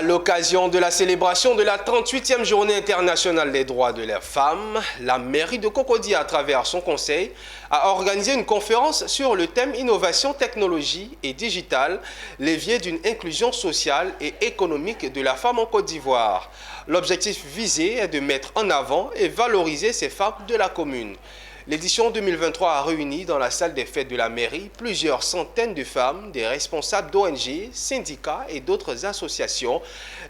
À l'occasion de la célébration de la 38e journée internationale des droits de la femme, la mairie de Cocody, à travers son conseil, a organisé une conférence sur le thème innovation, technologie et digitale, levier d'une inclusion sociale et économique de la femme en Côte d'Ivoire. L'objectif visé est de mettre en avant et valoriser ces femmes de la commune. L'édition 2023 a réuni dans la salle des fêtes de la mairie plusieurs centaines de femmes, des responsables d'ONG, syndicats et d'autres associations.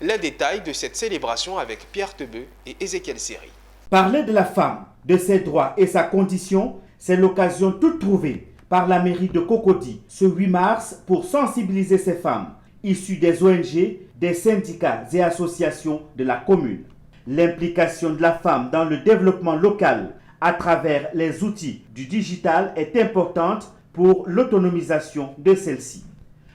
Les détails de cette célébration avec Pierre Tebeu et Ézéchiel Seri. Parler de la femme, de ses droits et sa condition, c'est l'occasion toute trouvée par la mairie de Cocody ce 8 mars pour sensibiliser ces femmes issues des ONG, des syndicats et associations de la commune. L'implication de la femme dans le développement local à travers les outils du digital est importante pour l'autonomisation de celle-ci.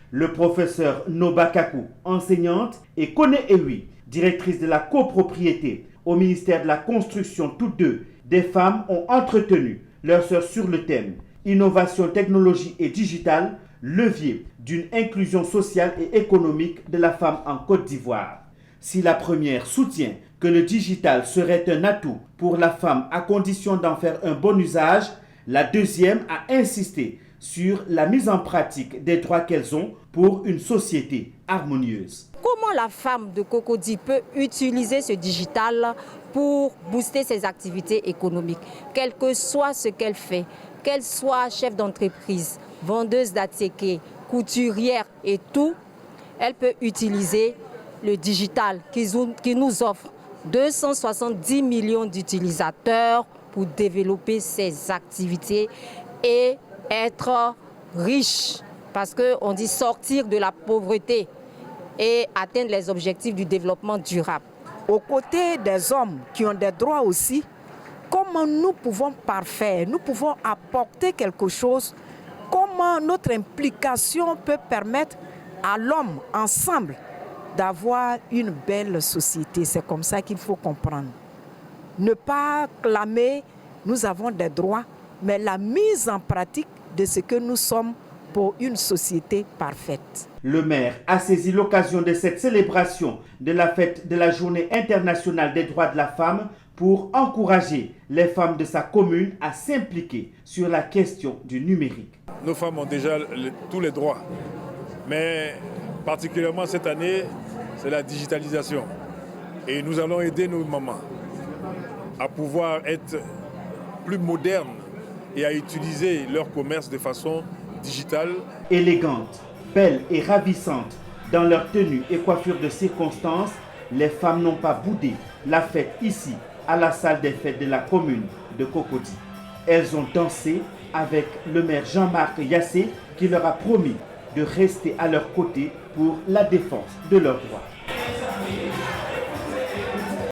Le professeur Noba Kakou, enseignante, et Kone Ewi, directrice de la copropriété au ministère de la Construction, toutes deux, des femmes ont entretenu leur sœur sur le thème innovation, technologie et digitale, levier d'une inclusion sociale et économique de la femme en Côte d'Ivoire. Si la première soutient que le digital serait un atout pour la femme à condition d'en faire un bon usage, la deuxième a insisté sur la mise en pratique des droits qu'elles ont pour une société harmonieuse. Comment la femme de Cocody peut utiliser ce digital pour booster ses activités économiques, quel que soit ce qu'elle fait, qu'elle soit chef d'entreprise, vendeuse d'attiqués, couturière et tout, elle peut utiliser le digital qui nous offre 270 millions d'utilisateurs pour développer ses activités et être riche. Parce qu'on dit sortir de la pauvreté et atteindre les objectifs du développement durable. Aux côtés des hommes qui ont des droits aussi, comment nous pouvons parfaire, nous pouvons apporter quelque chose, comment notre implication peut permettre à l'homme ensemble d'avoir une belle société. C'est comme ça qu'il faut comprendre. Ne pas clamer, nous avons des droits, mais la mise en pratique de ce que nous sommes pour une société parfaite. Le maire a saisi l'occasion de cette célébration de la fête de la Journée internationale des droits de la femme pour encourager les femmes de sa commune à s'impliquer sur la question du numérique. Nos femmes ont déjà tous les droits, mais particulièrement cette année, c'est la digitalisation. Et nous allons aider nos mamans à pouvoir être plus modernes et à utiliser leur commerce de façon digitale. Élégantes, belles et ravissantes dans leur tenue et coiffure de circonstance, les femmes n'ont pas boudé la fête ici, à la salle des fêtes de la commune de Cocody. Elles ont dansé avec le maire Jean-Marc Yassé qui leur a promis de rester à leur côté pour la défense de leurs droits.